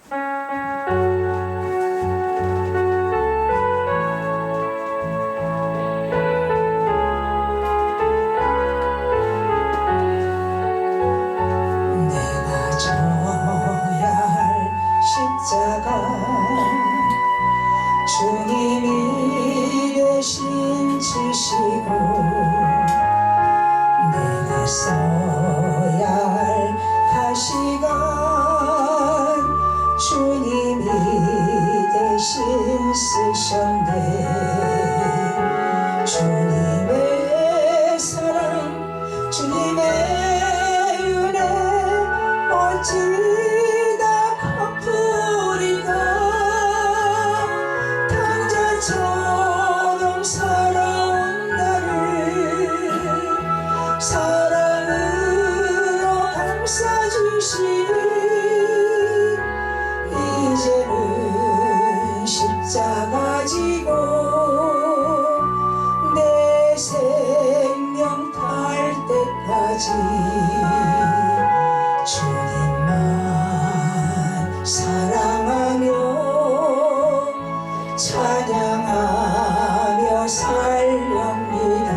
내가 져야 할 십자가 주님이 대신 지시고 내가 써야 할 가시관 주님이 대신 쓰셨네. 주님의 사랑 주님의 은혜 어찌다 갚으리까. 당자처럼 살아온 나를 사랑으로 감싸주시니 이제는 십자가 지고 내 생명 탈 때까지 주님만 사랑하며 찬양하며 살렵니다.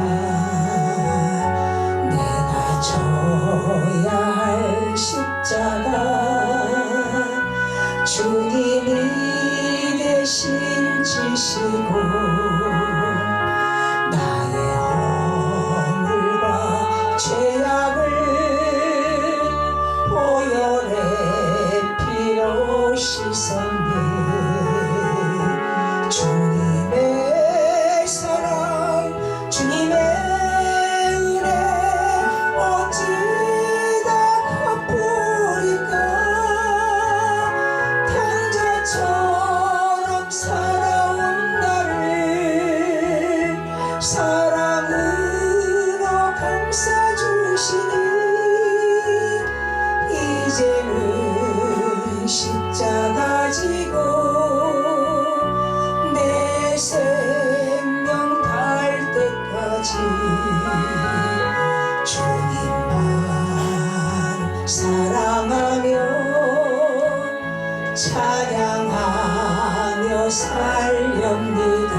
내가 져야 할 십자가 주님이 대신 지시고 나의 허물과 죄악을 보혈의 피로 씻었네. 주님의 사랑 주님의 은혜 어찌다 갚으리까. 당자처럼 살아온 나를 사랑으로 감싸주시니 이제는 십자가 지고 내 생명 달 때까지 주님만 사랑하며 찬양하며 살렵니다.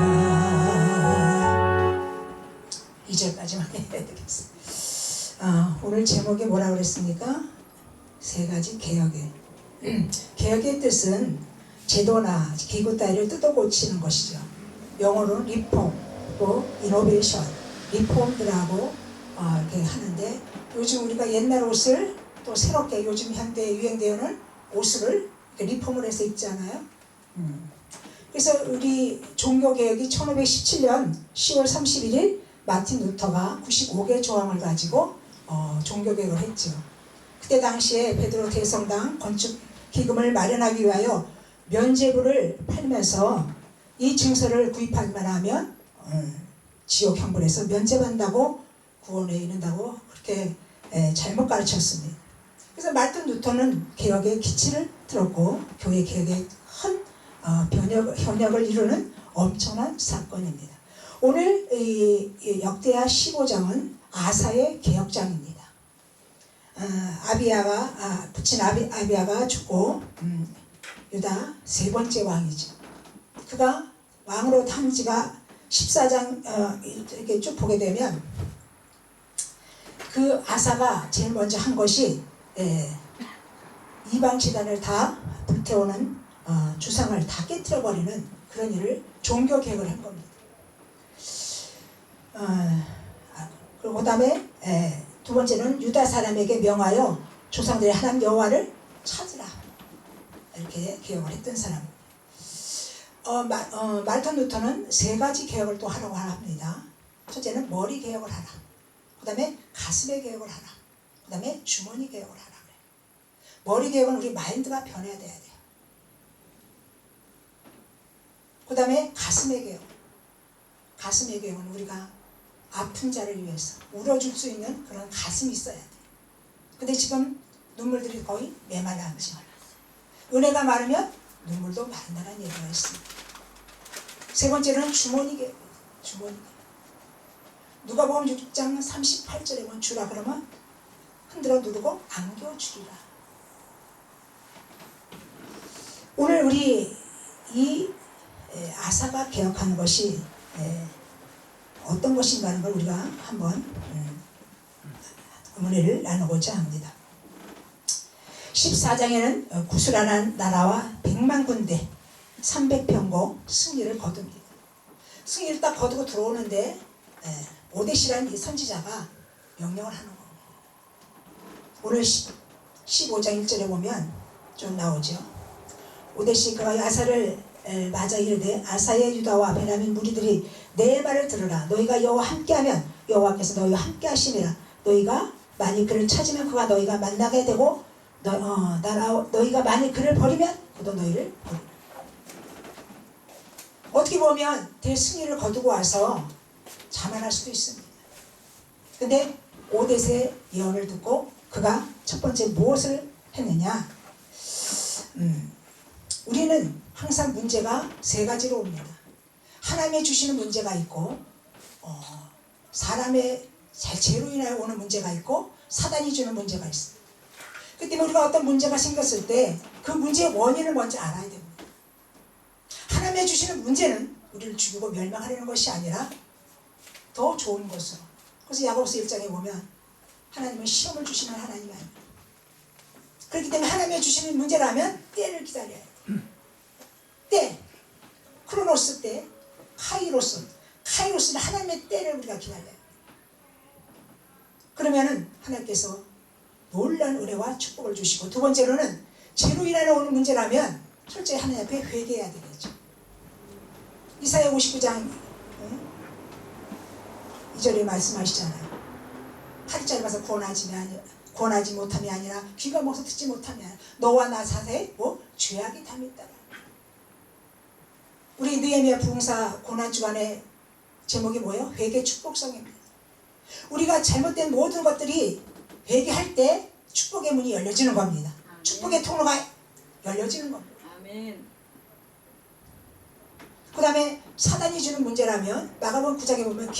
2절까지만 해야 되겠습니다. 오늘 제목이 뭐라고 그랬습니까? 세 가지 개혁의 개혁의 뜻은 제도나 기구 따위를 뜯어 고치는 것이죠. 영어로는 리폼, 또 이노베이션, 리폼이라고 이렇게 하는데, 요즘 우리가 옛날 옷을 또 새롭게 요즘 현대에 유행되는 옷을 리폼을 해서 입잖아요. 그래서 우리 종교개혁이 1517년 10월 31일 마틴 루터가 95개 조항을 가지고 종교개혁을 했죠. 그때 당시에 베드로 대성당 건축 기금을 마련하기 위하여 면죄부를 팔면서 이 증서를 구입하기만 하면 지옥 형벌에서 면죄받는다고 구원에 이른다고 그렇게 잘못 가르쳤습니다. 그래서 마틴 루터는 개혁의 기치를 들었고 교회 개혁의 큰 현역을 이루는 엄청난 사건입니다. 오늘 이 역대하 15장은 아사의 개혁장입니다. 아비야가 부친 아비야가 죽고 유다 세 번째 왕이죠. 그가 왕으로 탄 지가 14장 이렇게 쭉 보게 되면 그 아사가 제일 먼저 한 것이 이방 제단을 다 불태우는 주상을 다 깨트려버리는 그런 일을 종교 개혁을 한 겁니다. 그리고 그 다음에 두 번째는 유다 사람에게 명하여 조상들의 하나님 여호와를 찾으라, 이렇게 개혁을 했던 사람입니다. 마르틴 루터는 세 가지 개혁을 또 하라고 합니다. 첫째는 머리 개혁을 하라, 그 다음에 가슴의 개혁을 하라, 그 다음에 주머니 개혁을 하라. 머리 개혁은 우리 마인드가 변해야 돼야 돼요. 그 다음에 가슴의 개혁. 가슴의 개혁은 우리가 아픈 자를 위해서 울어줄 수 있는 그런 가슴이 있어야 돼요. 근데 지금 눈물들이 거의 메말라지. 은혜가 마르면 눈물도 마른다는 얘기가 있습니다. 세 번째는 주머니 개혁. 주머니 개혁. 누가복음 6장 38절에 보면 주라 그러면 흔들어 누르고 안겨주리라. 오늘 우리 이 아사가 개혁하는 것이 어떤 것인가 하는 걸 우리가 한번 의문을 나누고자 합니다. 14장에는 구스라는 나라와 100만 군대 300병거 승리를 거둡니다. 승리를 딱 거두고 들어오는데 오데시라는 이 선지자가 명령을 하는 겁니다. 오늘 15장 1절에 보면 좀 나오죠. 오데시 그가 아사를 맞아 이르되 아사의 유다와 베냐민 무리들이 내 말을 들으라. 너희가 여호와 함께하면 여호와께서 너희와 함께하심이라. 너희가 만일 그를 찾으면 그가 너희가 만나게 되고 너희가 만일 그를 버리면 그도 너희를 버리라. 어떻게 보면 대승리를 거두고 와서 자만할 수도 있습니다. 근데 오데스의 예언을 듣고 그가 첫 번째 무엇을 했느냐? 우리는 항상 문제가 세 가지로 옵니다. 하나님이 주시는 문제가 있고 사람의 죄로 인하여 오는 문제가 있고 사단이 주는 문제가 있습니다. 그 때문에 우리가 어떤 문제가 생겼을 때 그 문제의 원인을 먼저 알아야 됩니다. 하나님이 주시는 문제는 우리를 죽이고 멸망하려는 것이 아니라 더 좋은 것으로. 그래서 야고보서 1장에 보면 하나님은 시험을 주시는 하나님이 아닙니다. 그렇기 때문에 하나님이 주시는 문제라면 때를 기다려야 돼요. 때, 크로노스 때, 카이로스는 하나님의 때를 우리가 기다려야 돼요. 그러면은 하나님께서 놀라운 은혜와 축복을 주시고, 두 번째로는 죄로 인하여 오는 문제라면 철저히 하나님 앞에 회개해야 되겠죠. 이사야 59장 2절에 말씀하시잖아요. 팔이 짧아서 구원하지 못함이 아니라 귀가 먹어서 듣지 못함이 아니라 너와 나 사이에 죄악이 담이 있다. 우리 느헤미야 부흥사 고난주간의 제목이 뭐예요? 회개 축복성입니다. 우리가 잘못된 모든 것들이 회개할 때 축복의 문이 열려지는 겁니다. 아멘. 축복의 통로가 열려지는 겁니다. 아멘. 그 다음에 사단이 주는 문제라면 마가복음 9장에 보면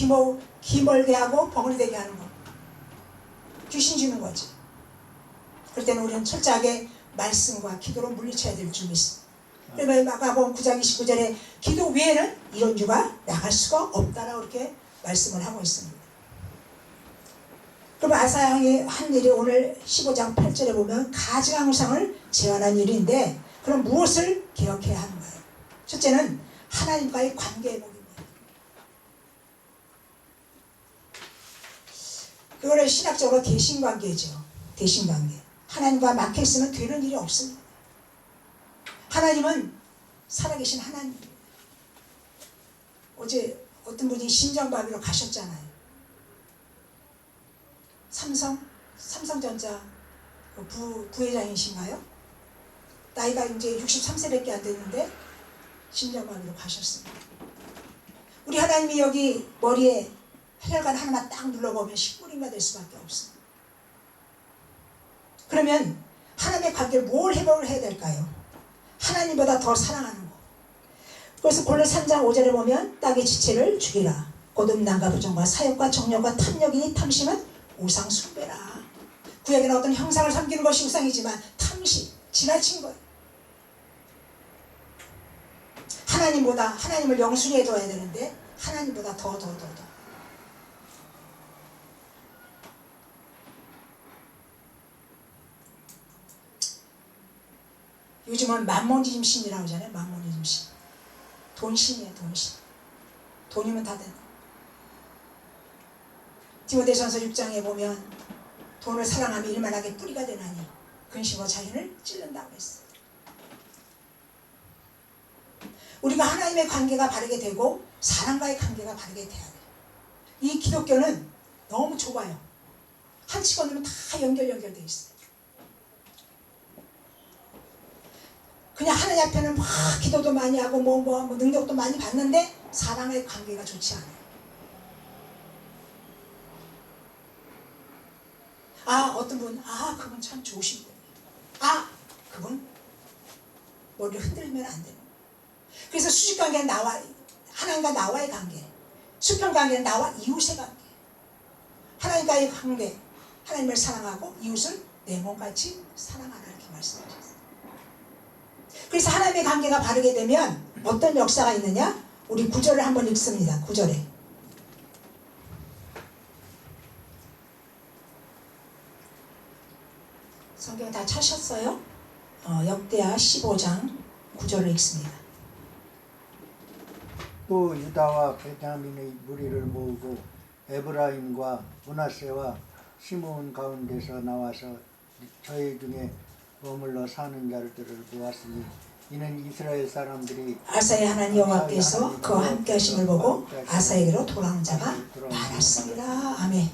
기멀게 하고 벙어리 되게 하는 거, 귀신 주는 거지. 그럴 때는 우리는 철저하게 말씀과 기도로 물리쳐야 될 줄 믿습니다. 그러면 마가복음 9장 29절에 기도 외에는 이런 유가 나갈 수가 없다라고 이렇게 말씀을 하고 있습니다. 그럼 아사양이 한 일이 오늘 15장 8절에 보면 가증한 우상을 제한한 일인데, 그럼 무엇을 개혁해야 하는가요? 첫째는 하나님과의 관계 회복입니다. 그거를 신학적으로 대신관계죠. 대신관계. 하나님과 막혀 있으면 되는 일이 없습니다. 하나님은 살아계신 하나님입니다. 어제 어떤 분이 심정마비로 가셨잖아요. 삼성전자 부회장이신가요? 나이가 이제 63세밖에 안 됐는데 심장마비로 가셨습니다. 우리 하나님이 여기 머리에 혈관 하나만 딱 눌러보면 식물인가 될 수밖에 없습니다. 그러면 하나님의 관계를 뭘 회복을 해야 될까요? 하나님보다 더 사랑하는 거. 그래서 골로 3장 5절에 보면 땅의 지체를 죽이라. 곧 음란과 부정과 사욕과 정욕과 탐욕이니 탐심은 우상 숭배라. 구약에는 어떤 형상을 섬기는 것이 우상이지만 탐심, 지나친 거예요. 하나님을 영순히 해둬야 되는데 하나님보다 더. 요즘은 만모니즘 신이라고 하잖아요. 만모니즘 신. 돈신이에요. 돈신. 돈이면 다 된다. 디모데전서 6장에 보면 돈을 사랑하며 일만하게 뿌리가 되나니 근심으로 자기를 찔른다고 했어요. 우리가 하나님의 관계가 바르게 되고 사람과의 관계가 바르게 돼야 돼요. 이 기독교는 너무 좁아요. 한 치 건너면 다 연결돼 있어요. 그냥 하나님 앞에는 막 기도도 많이 하고 뭐 능력도 많이 받는데 사람과의 관계가 좋지 않아요. 어떤 분, 그분 참 좋으신 분이에요. 그분 머리를 흔들면 안 되는. 그래서 수직관계는 하나님과 나와의 관계, 수평관계는 나와 이웃의 관계. 하나님과의 관계, 하나님을 사랑하고 이웃을 내 몸같이 사랑하라 이렇게 말씀하셨어요. 그래서 하나님의 관계가 바르게 되면 어떤 역사가 있느냐? 우리 구절을 한번 읽습니다. 구절에 성경 다 찾으셨어요? 역대하 15장 9절을 읽습니다. 또 유다와 베냐민의 무리를 모으고 에브라임과 므낫세와 시므온 가운데서 나와서 저희 중에 머물러 사는 자들을 모았으니 이는 이스라엘 사람들이 아사의 하나님 여호와께서 그와 함께 하심을 보고 아사에게로 돌아온 자가 많았습니다. 아멘.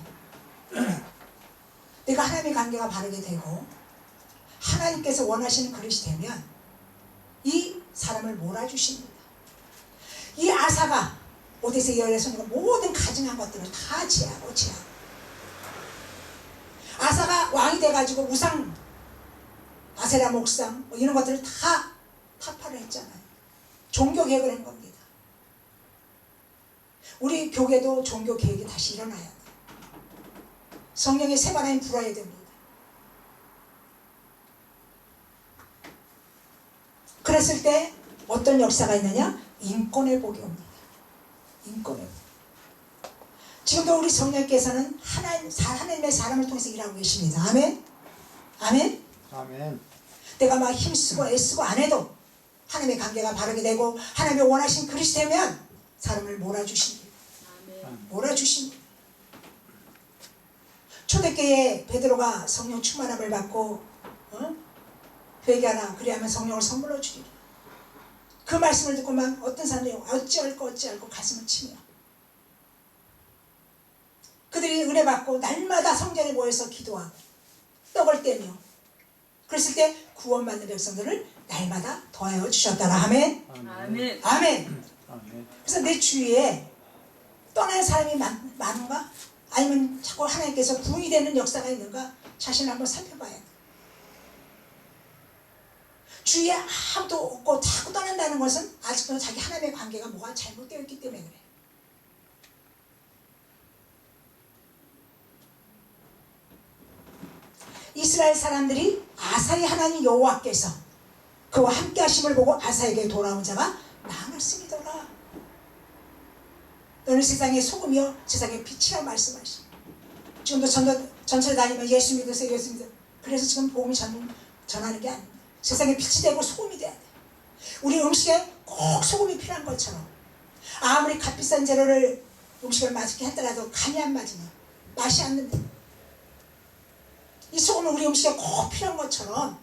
내가 하나님의 관계가 바르게 되고 하나님께서 원하시는 그릇이 되면 이 사람을 몰아주십니다. 이 아사가 오데세 열애손과 모든 가증한 것들을 다 제하고 아사가 왕이 돼가지고 우상 아세라 목상 이런 것들을 다 타파를 했잖아요. 종교개혁을 한 겁니다. 우리 교계도 종교개혁이 다시 일어나야 돼요. 성령의 새 바람이 불어야 됩니다. 그랬을 때 어떤 역사가 있느냐? 인권의 복이 옵니다. 인권의 복. 지금도 우리 성령께서는 하나님의 사람을 통해서 일하고 계십니다. 아멘? 아멘? 아멘. 내가 막 힘쓰고 애쓰고 안 해도 하나님의 관계가 바르게 되고 하나님의 원하신 그릇이 되면 사람을 몰아주십니다. 몰아주십니다. 초대교회에 베드로가 성령 충만함을 받고 회개하라 그래야만 성령을 선물로 주리라. 그 말씀을 듣고 막 어떤 사람들이 어찌할까 가슴을 치며 그들이 은혜 받고 날마다 성전에 모여서 기도하고 떡을 떼며 그랬을 때 구원받는 백성들을 날마다 더하여 주셨다라. 아멘. 아멘. 아멘. 아멘. 그래서 내 주위에 떠나는 사람이 많은가? 아니면 자꾸 하나님께서 부흥이 되는 역사가 있는가? 자신을 한번 살펴봐야 돼. 주위에 아무도 없고 자꾸 떠난다는 것은 아직도 자기 하나님의 관계가 뭐가 잘못되어 있기 때문에 그래. 이스라엘 사람들이 아사의 하나님 여호와께서 그와 함께 하심을 보고 아사에게 돌아온 자가 많았음이더라. 너는 세상의 소금이요 세상의 빛이라고 말씀하시. 지금도 전철에 다니면 예수 믿으세요 예수 믿으세요. 그래서 지금 복음이 전하는 게 아닙니다. 세상에 빛이 되고 소금이 돼야 돼. 우리 음식에 꼭 소금이 필요한 것처럼 아무리 값비싼 재료를 음식을 맛있게 했더라도 간이 안 맞으면 맛이 안 납니다. 이 소금은 우리 음식에 꼭 필요한 것처럼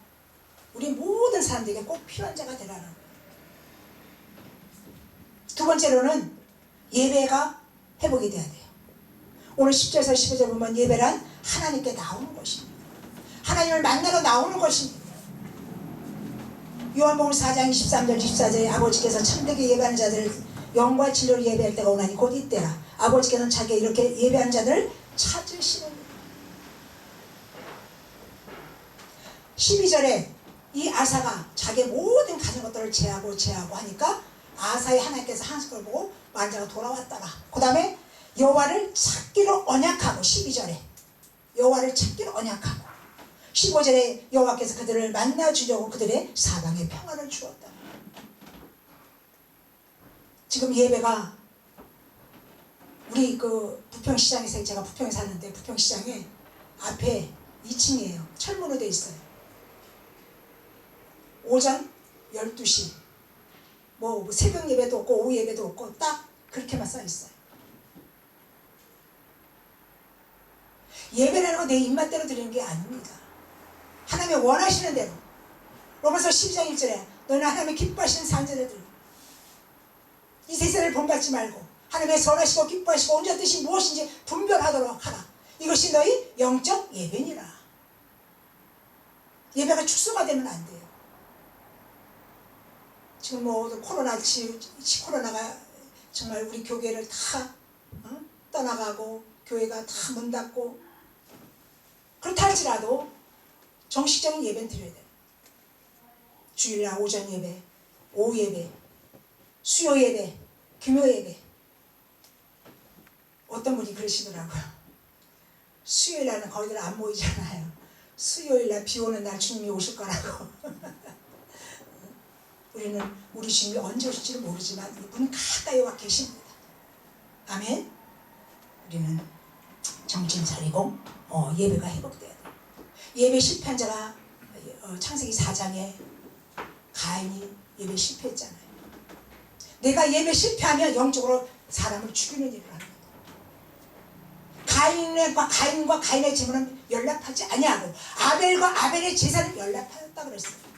우리 모든 사람들에게 꼭 필요한 자가 되라는 거예요. 두 번째로는 예배가 회복이 돼야 돼요. 오늘 10절에서 15절 보면 예배란 하나님께 나오는 것입니다. 하나님을 만나러 나오는 것입니다. 요한복음 4장 23절 24절에 아버지께서 참되게 예배하는 자들을 영과 진리로 예배할 때가 오나니 곧 이때라. 아버지께서는 자기가 이렇게 예배하는 자들을 찾으시는 12절에 이 아사가 자기의 모든 가진 것들을 제하고 하니까 아사의 하나님께서 하신 걸 보고 만자가 돌아왔더라. 그 다음에 여호와를 찾기로 언약하고 12절에 여호와를 찾기로 언약하고 15절에 여호와께서 그들을 만나주려고 그들의 사방에 평안을 주었다. 지금 예배가 우리 그 부평시장에서 제가 부평에 사는데 부평시장에 앞에 2층이에요. 철문으로 돼 있어요. 오전 12시 뭐 새벽 예배도 없고 오후 예배도 없고 딱 그렇게만 써 있어요. 예배라는 건 내 입맛대로 드리는 게 아닙니다. 하나님이 원하시는 대로. 로마서 12장 1절에 너는 하나님이 기뻐하시는 산전을 들고 이 세상을 본받지 말고 하나님의 선하시고 기뻐하시고 온전한 뜻이 무엇인지 분별하도록 하라. 이것이 너희 영적 예배니라. 예배가 축소가 되면 안 돼요. 지금 뭐 코로나가 정말 우리 교회를 다 떠나가고 교회가 다 문 닫고 그렇다 할지라도 정식적인 예배는 드려야 돼요. 주일날 오전 예배, 오후 예배, 수요 예배, 금요 예배. 어떤 분이 그러시더라고요. 수요일날은 거기들 안 모이잖아요. 수요일날 비 오는 날 주님이 오실 거라고. 우리는 우리 주님이 언제 오실지를 모르지만 이분은 가까이 와 계십니다. 아멘. 우리는 정신 차리고 예배가 회복돼야 돼. 예배 실패한 자가 창세기 4장에 가인이 예배 실패했잖아요. 내가 예배 실패하면 영적으로 사람을 죽이는 일을 하는 거예요. 가인과 가인의 제물은 연락하지 아니하고 아벨과 아벨의 제사를 연락하였다 그랬어요.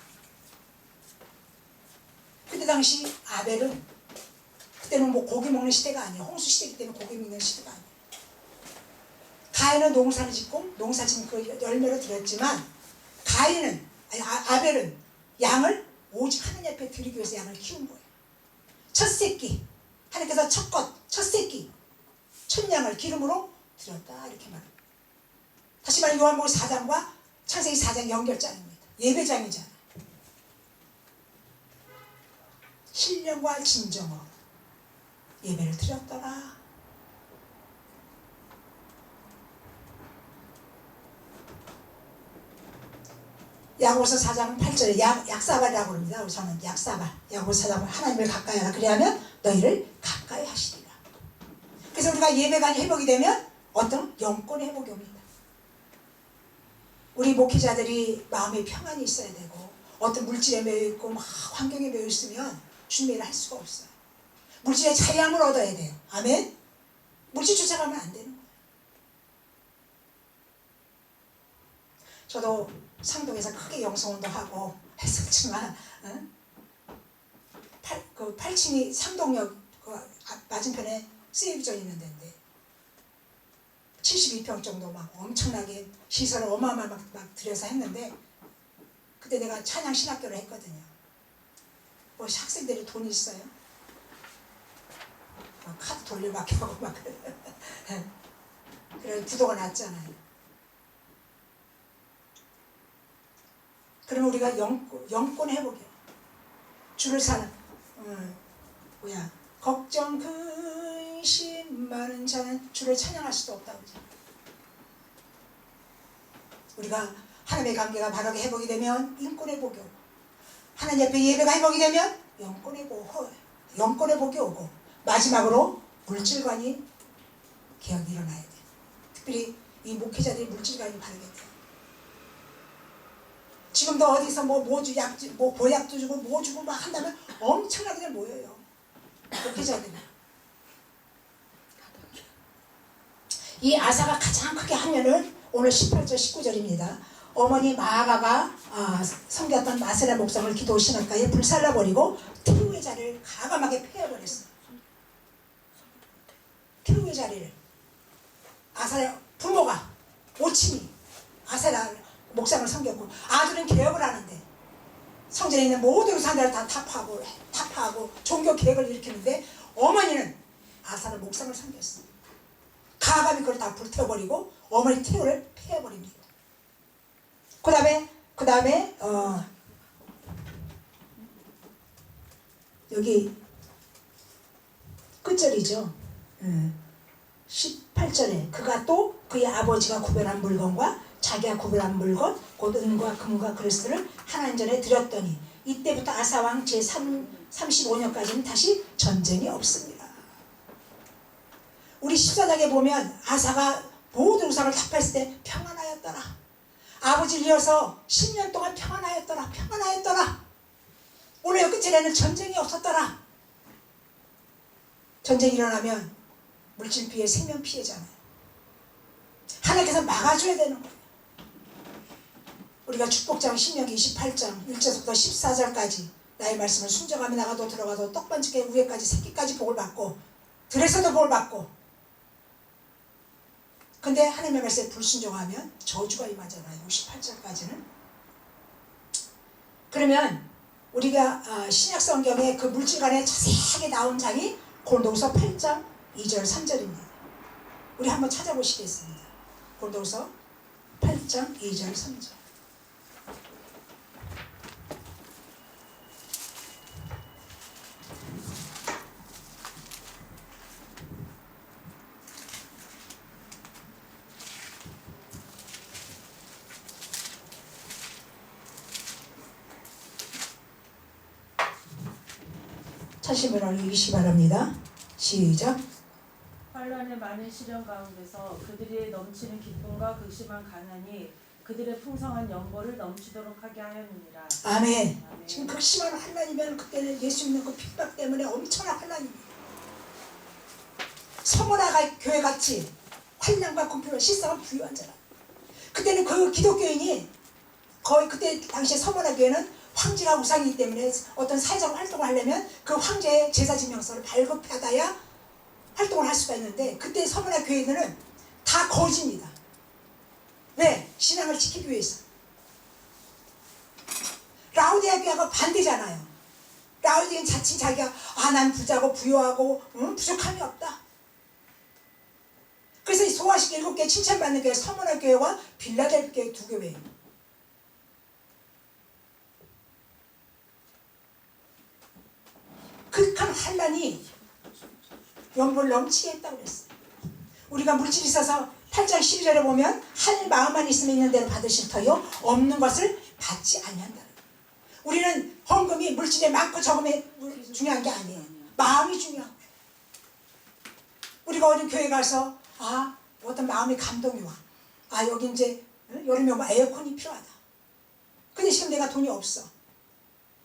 그때 당시 아벨은 그때는 뭐 고기 먹는 시대가 아니에요. 홍수 시대이기 때문에 고기 먹는 시대가 아니에요. 가인은 농사를 짓고 농사 짓는 그 열매를 드렸지만 아벨은 양을 오직 하나님 앞에 드리기 위해서 양을 키운 거예요. 첫 새끼, 하나님께서 첫 새끼, 첫 양을 기름으로 드렸다 이렇게 말합니다. 다시 말해 요한복음 4장과 창세기 4장 연결장입니다. 예배장이잖아. 신령과 진정으로 예배를 드렸더라. 야고보서 4장 8절에 약사발이라고 합니다. 저는 약사발. 야고보서 4장은 하나님을 가까이 하라. 그래야면 너희를 가까이 하시리라. 그래서 우리가 예배가 회복이 되면 어떤 영권의 회복이 옵니다. 우리 목회자들이 마음에 평안이 있어야 되고 어떤 물질에 매여 있고 막 환경에 매여 있으면 주님의 일을 할 수가 없어요. 물질의 자유함을 얻어야 돼요. 아멘. 물질 쫓아가면 안 되는 거예요. 저도 상동에서 크게 영성운동 하고 했었지만 그 8층이 상동역 그 맞은편에 세이브존 있는 데인데 72평 정도 막 엄청나게 시설을 어마어마하게 막 들여서 했는데 그때 내가 찬양 신학교를 했거든요. 뭐 학생들이 돈이 있어요. 카드 돌려막히고 막 그래 부도가 났잖아요. 그러면 우리가 영권 회복이에요. 주를 사는 걱정 근심 많은 자는 주를 찬양할 수도 없다고 그러죠. 우리가 하나님의 관계가 바르게 회복이 되면 인권의 복이 오고 하나님 앞에 예배가 회복이 되면 영권의 복이 오고 마지막으로 물질관이 개혁이 일어나야 돼요. 특별히 이 목회자들이 물질관이 바르게 돼요. 지금도 어디서 보약도 주고 뭐 주고 막 한다면 엄청나게 모여요. 목회자들이. 이 아사가 가장 크게 하면은 오늘 18절 19절입니다. 어머니 마아가가 섬겼던 마세라 목상을 기도 신학가에 불살라버리고 태우의 자리를 가감하게 폐해버렸어요. 태우의 자리를 아사의 부모가 오친이 아세라 목상을 섬겼고 아들은 개혁을 하는데 성전에 있는 모든 사람들을 다 타파하고 종교 개혁을 일으키는데 어머니는 아사를 목상을 섬겼어. 가감이 그걸 다 불태워버리고 어머니 태우를 폐해버립니다. 그 다음에 여기 끝절이죠. 18절에 그가 또 그의 아버지가 구별한 물건과 자기가 구별한 물건 곧 은과 금과 그리스도를 하나님 전에 드렸더니 이때부터 아사왕 제35년까지는 다시 전쟁이 없습니다. 우리 14장에 보면 아사가 모든 우상을 다 뺐을 때 평안하였더라. 아버지를 이어서 10년 동안 평안하였더라. 오늘 끝절에는 전쟁이 없었더라. 전쟁이 일어나면 물질피해 생명피해잖아요. 하나님께서 막아줘야 되는 거예요. 우리가 축복장 신명기 28장 1절부터 14절까지 나의 말씀을 순종하며 나가도 들어가도 떡반죽에 위에까지 새끼까지 복을 받고 들에서도 복을 받고 근데 하나님의 말씀에 불순종하면 저주가 임하잖아요. 68절까지는. 그러면 우리가 신약 성경에 그 물질관에 자세하게 나온 장이 고린도후서 8장 2절 3절입니다. 우리 한번 찾아보시겠습니다. 고린도후서 8장 2절 3절. 차시면을 읽으시기 바랍니다. 시작. 환란의 많은 시련 가운데서 그들이 넘치는 기쁨과 극심한 가난이 그들의 풍성한 연고를 넘치도록 하게 하였느니라. 아멘. 아멘. 지금 극심한 환란이면 그때는 예수 믿는 그 핍박 때문에 엄청난 환란입니다. 서머나 교회 같이 환란과 공평을 실상은 부유한 자라. 그때는 그 기독교인이 거의 그때 당시에 서머나 교회는 황제가 우상이기 때문에 어떤 사회적 활동을 하려면 그 황제의 제사지명서를 발급받아야 활동을 할 수가 있는데 그때 서머나 교회들은 다 거지입니다. 왜? 신앙을 지키기 위해서. 라우디아 교회가 반대잖아요. 라우디아는 자칭 자기가 난 부자고 부유하고 부족함이 없다. 그래서 이 소아식 7개 칭찬받는 교회 서머나 교회와 빌라델 교회 두 교회예요. 극한 환란이 연보를 넘치게 했다고 그랬어요. 우리가 물질이 있어서 8장 12절에 보면 한 마음만 있으면 있는 대로 받으실 터요 없는 것을 받지 아니한다는 거예요. 우리는 헌금이 물질에 많고 적음에 중요한 게 아니에요. 마음이 중요한 거예요. 우리가 어디 교회 가서 어떤 마음의 감동이 와. 여기 이제 여름에 오면 에어컨이 필요하다. 근데 지금 내가 돈이 없어.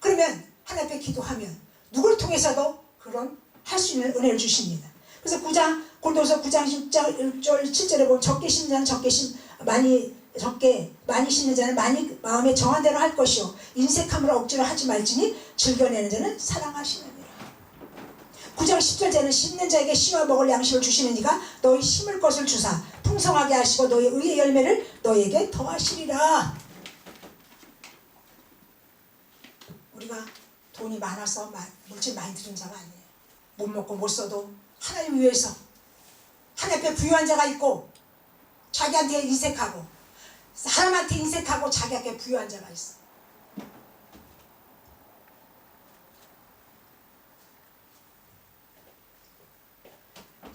그러면 하나님 앞에 기도하면 누굴 통해서도 그런 할 수 있는 은혜를 주십니다. 그래서 골도서 9장 6절 7절에 보면 적게 심는 자는 적게 많이 심는 자는 많이 마음에 정한 대로 할 것이요 인색함으로 억지로 하지 말지니 즐겨내는 자는 사랑하시느니라. 9장 10절에는 심는 자에게 심어 먹을 양식을 주시는 이가 너희 심을 것을 주사 풍성하게 하시고 너희 의의 열매를 너희에게 더하시리라. 우리가 돈이 많아서 물질 많이 들은 자가 아니에요. 못 먹고 못 써도 하나님 위해서 하나님 앞에 부유한 자가 있고 자기한테 인색하고 사람한테 인색하고 자기한테 부유한 자가 있어.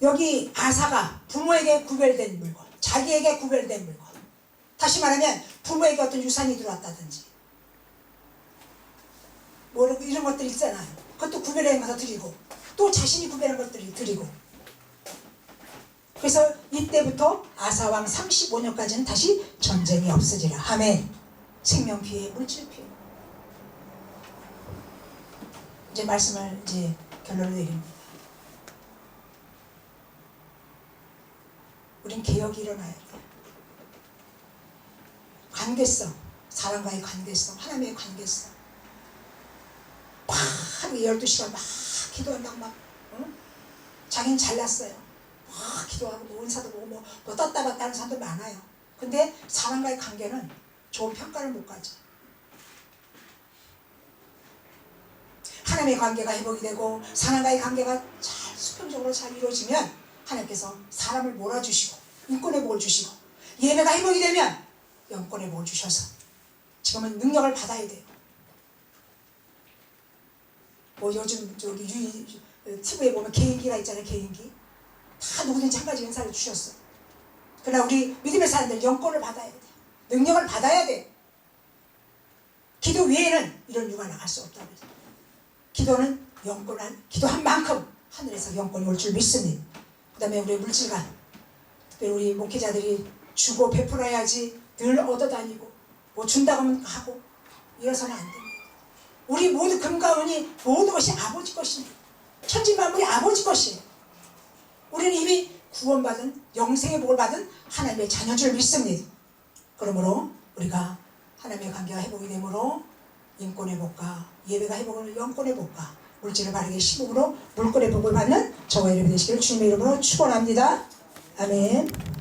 여기 아사가 부모에게 구별된 물건, 자기에게 구별된 물건, 다시 말하면 부모에게 어떤 유산이 들어왔다든지 모르고 이런 것들 있잖아요. 그것도 구별해 가서 드리고 또 자신이 구별한 것들이 드리고. 그래서 이때부터 아사왕 35년까지는 다시 전쟁이 없어지라. 아멘. 생명 피해, 물질 피해. 이제 말씀을 결론을 내립니다. 우린 개혁이 일어나야 돼. 관계성, 사람과의 관계성, 하나님의 관계성. 막 12시간 막 기도한다고 막 자기는 잘났어요. 막 기도하고 뭐 은사도 보고 뭐 떴다 봤다 하는 사람들 많아요. 근데 사람과의 관계는 좋은 평가를 못 가지. 하나님의 관계가 회복이 되고 사람과의 관계가 잘 수평적으로 잘 이루어지면 하나님께서 사람을 몰아주시고 인권의 복을 주시고 예배가 회복이 되면 영권의 복을 주셔서 지금은 능력을 받아야 돼요. 뭐 요즘 저기 TV에 보면 개인기가 있잖아요. 개인기 다 누구든지 한 가지 은사를 주셨어. 그러나 우리 믿음의 사람들 영권을 받아야 돼. 능력을 받아야 돼. 기도 외에는 이런 유가 나갈 수 없다고 그래요. 기도는 기도한 만큼 하늘에서 영권이 올 줄 믿습니다. 그 다음에 우리 물질관, 특별히 우리 목회자들이 주고 베풀어야지 늘 얻어다니고 뭐 준다고 하면 하고 이래서는 안 됩니다. 우리 모두 금과 은이 모든 것이 아버지 것입니다. 천지만물이 아버지 것이에요. 우리는 이미 구원받은 영생의 복을 받은 하나님의 자녀인 줄 믿습니다. 그러므로 우리가 하나님의 관계가 회복이 되므로 인권의 복과 예배가 회복을 영권의 복과 물질을 바르게 심음으로 물권의 복을 받는 저와 여러분 되시기를 주님의 이름으로 축원합니다. 아멘.